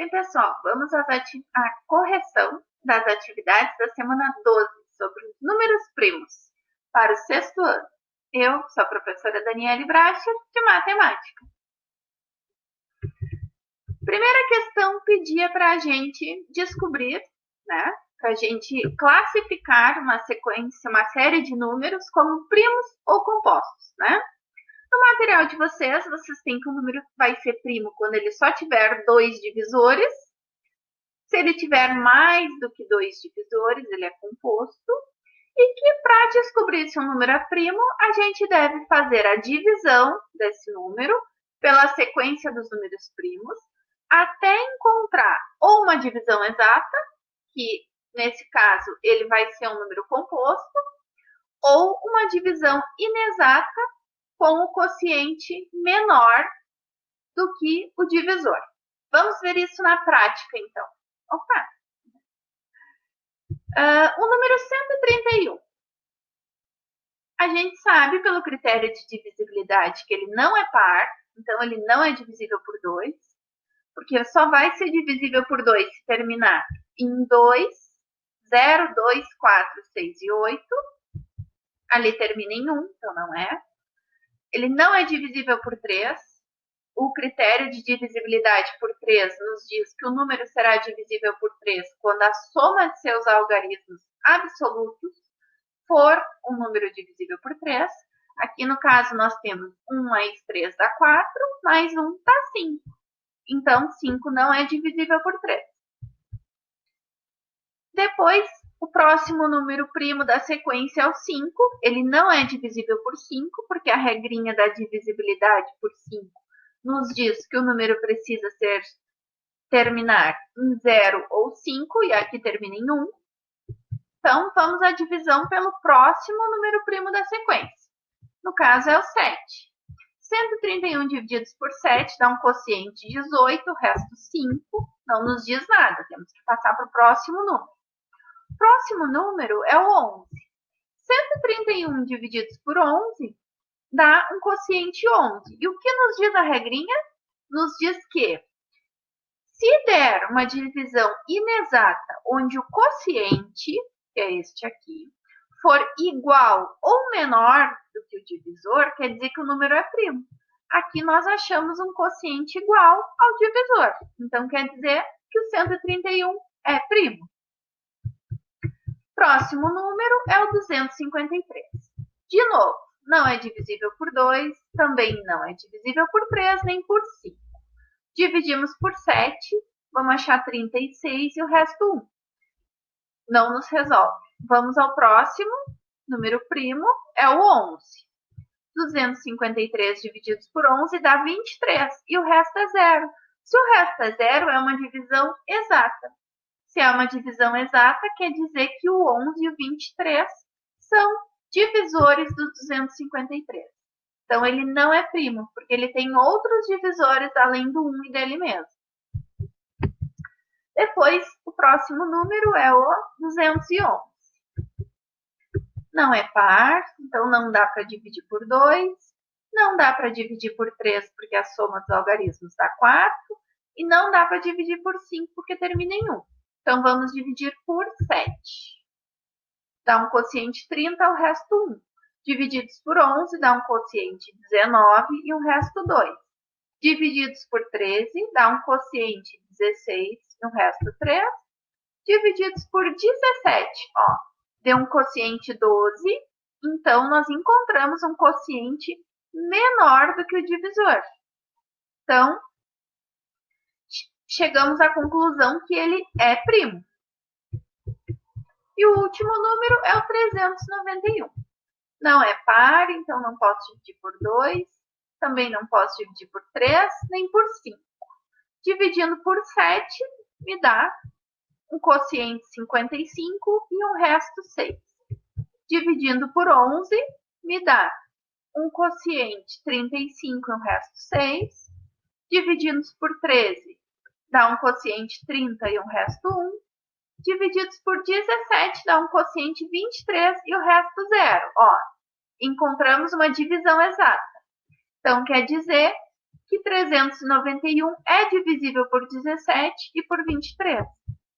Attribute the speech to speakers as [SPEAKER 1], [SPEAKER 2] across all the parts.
[SPEAKER 1] Bem, pessoal, vamos à correção das atividades da semana 12 sobre os números primos para o sexto ano. Eu sou a professora Daniele Bracher, de Matemática. Primeira questão pedia para a gente descobrir, para a gente classificar uma sequência, uma série de números como primos ou compostos, No material de vocês têm que o número vai ser primo quando ele só tiver 2 divisores. Se ele tiver mais do que 2 divisores, ele é composto. E que para descobrir se um número é primo, a gente deve fazer a divisão desse número pela sequência dos números primos, até encontrar ou uma divisão exata, que nesse caso ele vai ser um número composto, ou uma divisão inexata com o quociente menor do que o divisor. Vamos ver isso na prática, então. O número 131. A gente sabe, pelo critério de divisibilidade, que ele não é par, então ele não é divisível por 2, porque só vai ser divisível por 2 se terminar em 2, 0, 2, 4, 6 e 8. Ali termina em 1, então não é. Ele não é divisível por 3. O critério de divisibilidade por 3 nos diz que o número será divisível por 3 quando a soma de seus algarismos absolutos for um número divisível por 3. Aqui no caso nós temos 1 mais 3 dá 4, mais 1 dá 5. Então 5 não é divisível por 3. Depois, o próximo número primo da sequência é o 5. Ele não é divisível por 5, porque a regrinha da divisibilidade por 5 nos diz que o número precisa terminar em 0 ou 5, e aqui termina em 1. Então, vamos à divisão pelo próximo número primo da sequência. No caso, é o 7. 131 divididos por 7 dá um quociente de 18, o resto 5. Não nos diz nada, temos que passar para o próximo número. O próximo número é o 11. 131 divididos por 11 dá um quociente 11. E o que nos diz a regrinha? Nos diz que se der uma divisão inexata onde o quociente, que é este aqui, for igual ou menor do que o divisor, quer dizer que o número é primo. Aqui nós achamos um quociente igual ao divisor. Então, quer dizer que o 131 é primo. Próximo número é o 253. De novo, não é divisível por 2, também não é divisível por 3, nem por 5. Dividimos por 7, vamos achar 36 e o resto 1. Não nos resolve. Vamos ao próximo, número primo, é o 11. 253 divididos por 11 dá 23 e o resto é 0. Se o resto é 0, é uma divisão exata. Se é uma divisão exata, quer dizer que o 11 e o 23 são divisores do 253. Então, ele não é primo, porque ele tem outros divisores além do 1 e dele mesmo. Depois, o próximo número é o 211. Não é par, então não dá para dividir por 2. Não dá para dividir por 3, porque a soma dos algarismos dá 4. E não dá para dividir por 5, porque termina em 1. Então, vamos dividir por 7. Dá um quociente 30, o resto 1. Divididos por 11, dá um quociente 19 e o resto 2. Divididos por 13, dá um quociente 16 e o resto 3. Divididos por 17, deu um quociente 12. Então, nós encontramos um quociente menor do que o divisor. Então, chegamos à conclusão que ele é primo. E o último número é o 391. Não é par, então não posso dividir por 2. Também não posso dividir por 3, nem por 5. Dividindo por 7, me dá um quociente 55 e um resto 6. Dividindo por 11, me dá um quociente 35 e um resto 6. Divididos por 13, dá um quociente 30 e um resto 1. Divididos por 17 dá um quociente 23 e o resto 0. Encontramos uma divisão exata. Então, quer dizer que 391 é divisível por 17 e por 23.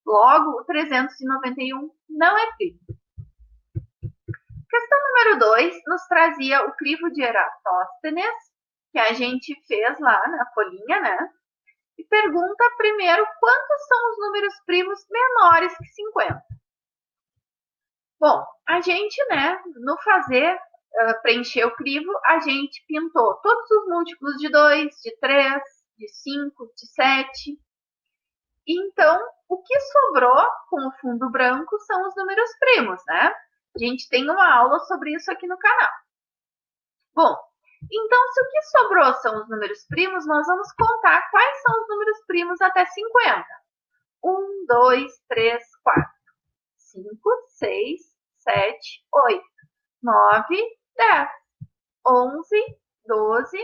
[SPEAKER 1] Logo, o 391 não é primo. Questão número 2 nos trazia o crivo de Eratóstenes, que a gente fez lá na folhinha, né? E pergunta primeiro quantos são os números primos menores que 50. Bom, a gente, né, no fazer, preencher o crivo, a gente pintou todos os múltiplos de 2, de 3, de 5, de 7. Então, o que sobrou com o fundo branco são os números primos, né? A gente tem uma aula sobre isso aqui no canal. Bom, então, se o que sobrou são os números primos, nós vamos contar quais são os números primos até 50. 1, 2, 3, 4, 5, 6, 7, 8, 9, 10, 11, 12,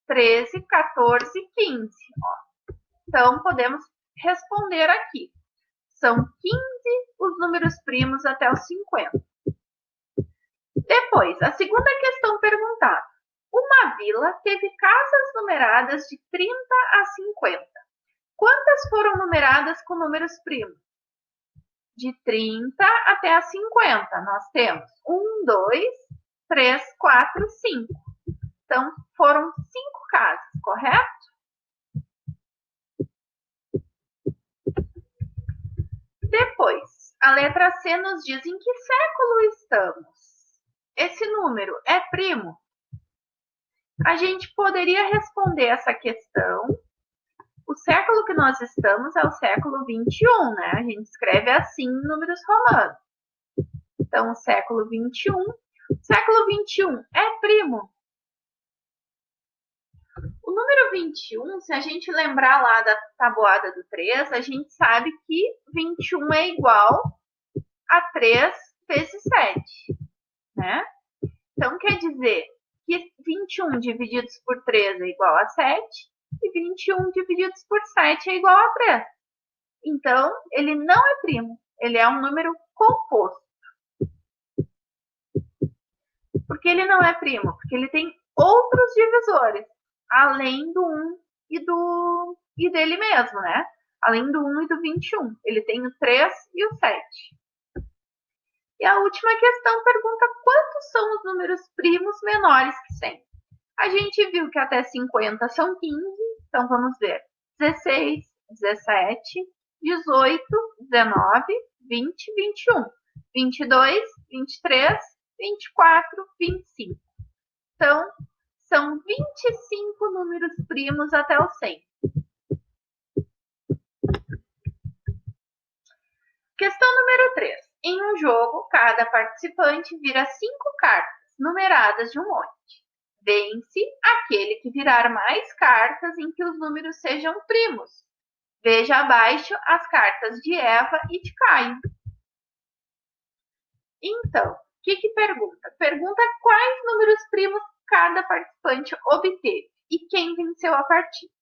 [SPEAKER 1] 13, 14, 15. Ó. Então, podemos responder aqui. São 15 os números primos até os 50. Depois, a segunda questão perguntada. Uma vila teve casas numeradas de 30 a 50. Quantas foram numeradas com números primos? De 30 até a 50, nós temos 1, 2, 3, 4, 5. Então, foram 5 casas, correto? Depois, a letra C nos diz em que século estamos. Esse número é primo? A gente poderia responder essa questão. O século que nós estamos é o século 21, né? A gente escreve assim em números romanos. Então, o século 21. Século 21 é primo? O número 21, se a gente lembrar lá da tabuada do 3, a gente sabe que 21 é igual a 3 vezes 7, né? Então, quer dizer que 21 divididos por 3 é igual a 7 e 21 divididos por 7 é igual a 3. Então, ele não é primo, ele é um número composto. Por que ele não é primo? Porque ele tem outros divisores, além do 1 e dele mesmo, né? Além do 1 e do 21. Ele tem o 3 e o 7. E a última questão pergunta quantos são os números primos menores que 100. A gente viu que até 50 são 15, então vamos ver. 16, 17, 18, 19, 20, 21, 22, 23, 24, 25. Então, são 25 números primos até o 100. Questão número 3. Em um jogo, cada participante vira 5 cartas, numeradas de um monte. Vence aquele que virar mais cartas em que os números sejam primos. Veja abaixo as cartas de Eva e de Caio. Então, o que pergunta? Pergunta quais números primos cada participante obteve e quem venceu a partida.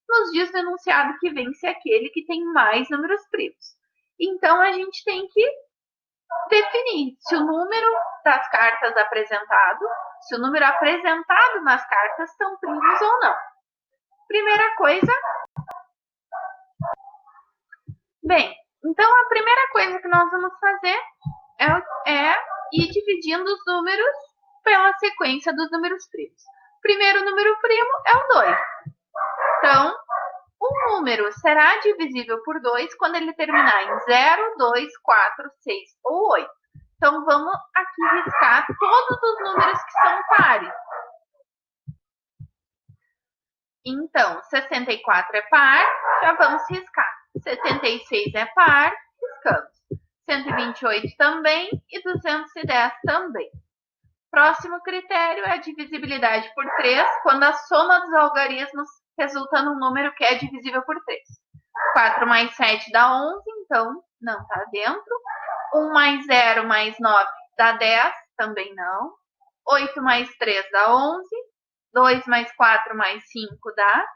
[SPEAKER 1] Nos diz no enunciado que vence aquele que tem mais números primos. Então, a gente tem que definir se o número das cartas apresentado, se o número apresentado nas cartas são primos ou não. Primeira coisa. Bem, então a primeira coisa que nós vamos fazer é ir dividindo os números pela sequência dos números primos. O primeiro número primo é o 2. Então, um número será divisível por 2 quando ele terminar em 0, 2, 4, 6 ou 8. Então, vamos aqui riscar todos os números que são pares. Então, 64 é par, já vamos riscar. 76 é par, riscamos. 128 também e 210 também. Próximo critério é a divisibilidade por 3, quando a soma dos algarismos resulta num número que é divisível por 3. 4 mais 7 dá 11, então não está dentro. 1 mais 0 mais 9 dá 10, também não. 8 mais 3 dá 11. 2 mais 4 mais 5 dá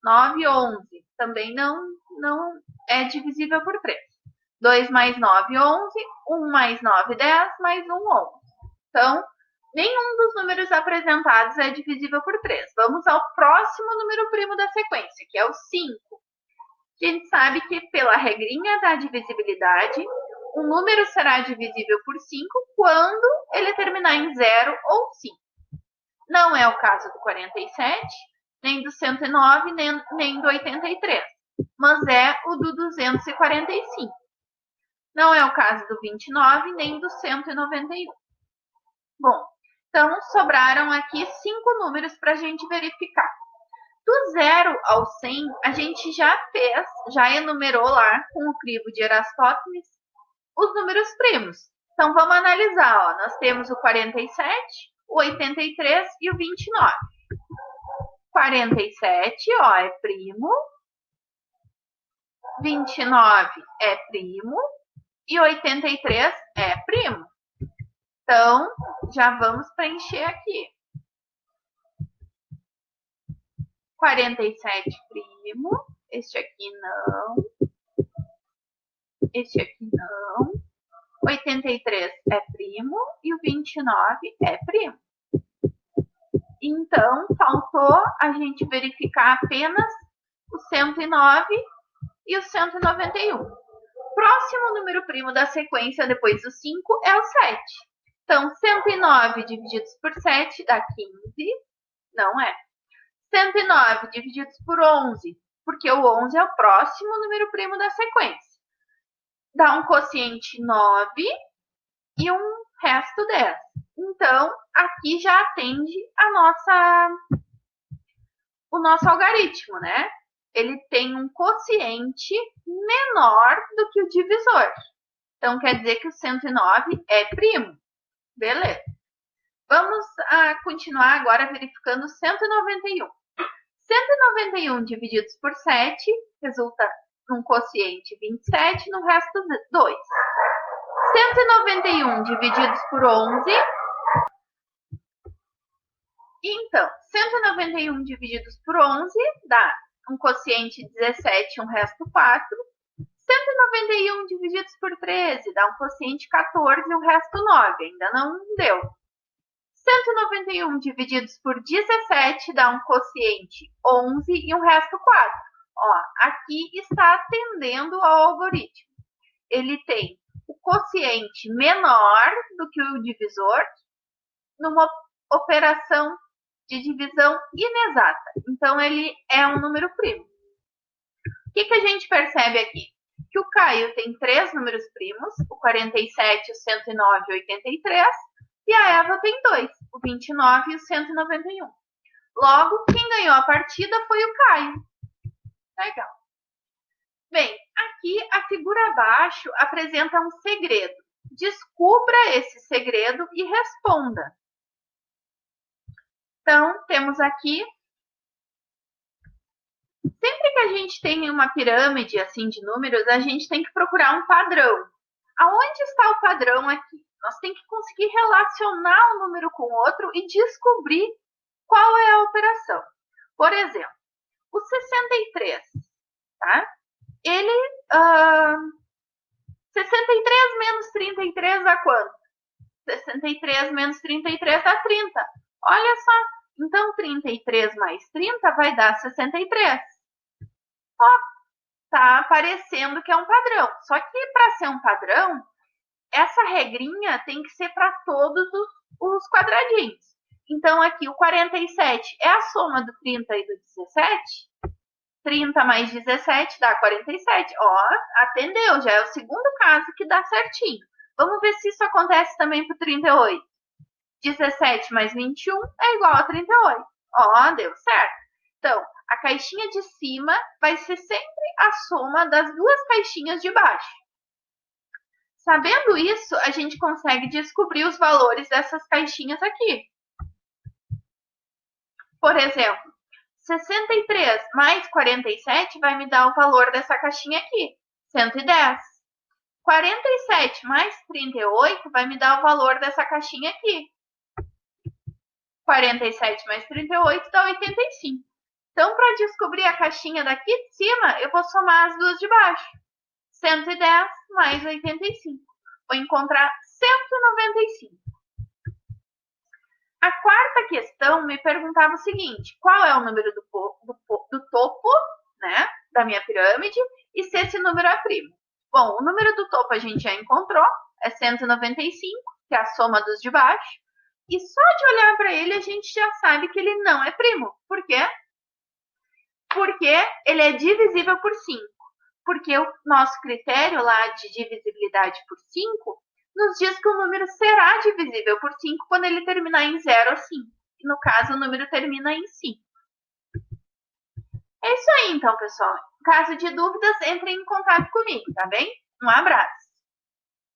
[SPEAKER 1] 9, 11. Também não é divisível por 3. 2 mais 9, 11. 1 mais 9, 10. Mais 1, 11. Então, Nenhum dos números apresentados é divisível por 3. Vamos ao próximo número primo da sequência, que é o 5. A gente sabe que pela regrinha da divisibilidade, um número será divisível por 5 quando ele terminar em 0 ou 5. Não é o caso do 47, nem do 109, nem do 83, mas é o do 245. Não é o caso do 29, nem do 191. Bom, então sobraram aqui 5 números para a gente verificar. Do 0 ao 100, a gente já enumerou lá com o crivo de Erastótenes os números primos. Então vamos analisar, ó. Nós temos o 47, o 83 e o 29. 47, ó, é primo. 29 é primo e 83 é primo. Então, já vamos preencher aqui. 47 primo, este aqui não, este aqui não. 83 é primo e o 29 é primo. Então, faltou a gente verificar apenas o 109 e o 191. Próximo número primo da sequência depois do 5 é o 7. Então, 109 divididos por 7 dá 15. Não é. 109 divididos por 11, porque o 11 é o próximo número primo da sequência. Dá um quociente 9 e um resto 10. Então, aqui já atende o nosso algarismo, né? Ele tem um quociente menor do que o divisor. Então, quer dizer que o 109 é primo. Beleza. Vamos continuar agora verificando 191. 191 divididos por 7 resulta num quociente 27, no resto 2. 191 divididos por 11. Então, 191 divididos por 11 dá um quociente 17, um resto 4. 191 divididos por 13 dá um quociente 14 e um resto 9. Ainda não deu. 191 divididos por 17 dá um quociente 11 e um resto 4. Ó, aqui está atendendo ao algoritmo. Ele tem o quociente menor do que o divisor numa operação de divisão inexata. Então, ele é um número primo. O que a gente percebe aqui? Que o Caio tem 3 números primos, o 47, o 109 e o 83, e a Eva tem 2, o 29 e o 191. Logo, quem ganhou a partida foi o Caio. Legal. Bem, aqui a figura abaixo apresenta um segredo. Descubra esse segredo e responda. Então, temos aqui, sempre que a gente tem uma pirâmide assim de números, a gente tem que procurar um padrão. Aonde está o padrão aqui? Nós temos que conseguir relacionar um número com o outro e descobrir qual é a operação. Por exemplo, o 63, tá? Ele, 63 menos 33 dá quanto? 63 menos 33 dá 30. Olha só, então 33 mais 30 vai dar 63. Ó, tá aparecendo que é um padrão. Só que para ser um padrão, essa regrinha tem que ser para todos os quadradinhos. Então, aqui o 47 é a soma do 30 e do 17. 30 mais 17 dá 47. Ó, atendeu, já é o segundo caso que dá certinho. Vamos ver se isso acontece também para o 38. 17 mais 21 é igual a 38. Ó, deu certo. Então, a caixinha de cima vai ser sempre a soma das duas caixinhas de baixo. Sabendo isso, a gente consegue descobrir os valores dessas caixinhas aqui. Por exemplo, 63 mais 47 vai me dar o valor dessa caixinha aqui, 110. 47 mais 38 vai me dar o valor dessa caixinha aqui. 47 mais 38 dá 85. Então, para descobrir a caixinha daqui de cima, eu vou somar as duas de baixo. 110 mais 85. Vou encontrar 195. A quarta questão me perguntava o seguinte: qual é o número do topo, né, da minha pirâmide, e se esse número é primo? Bom, o número do topo a gente já encontrou, é 195, que é a soma dos de baixo, e só de olhar para ele a gente já sabe que ele não é primo. Por quê? Porque ele é divisível por 5. Porque o nosso critério lá de divisibilidade por 5 nos diz que o número será divisível por 5 quando ele terminar em 0 ou 5. E no caso, o número termina em 5. É isso aí, então, pessoal. Caso de dúvidas, entrem em contato comigo, tá bem? Um abraço.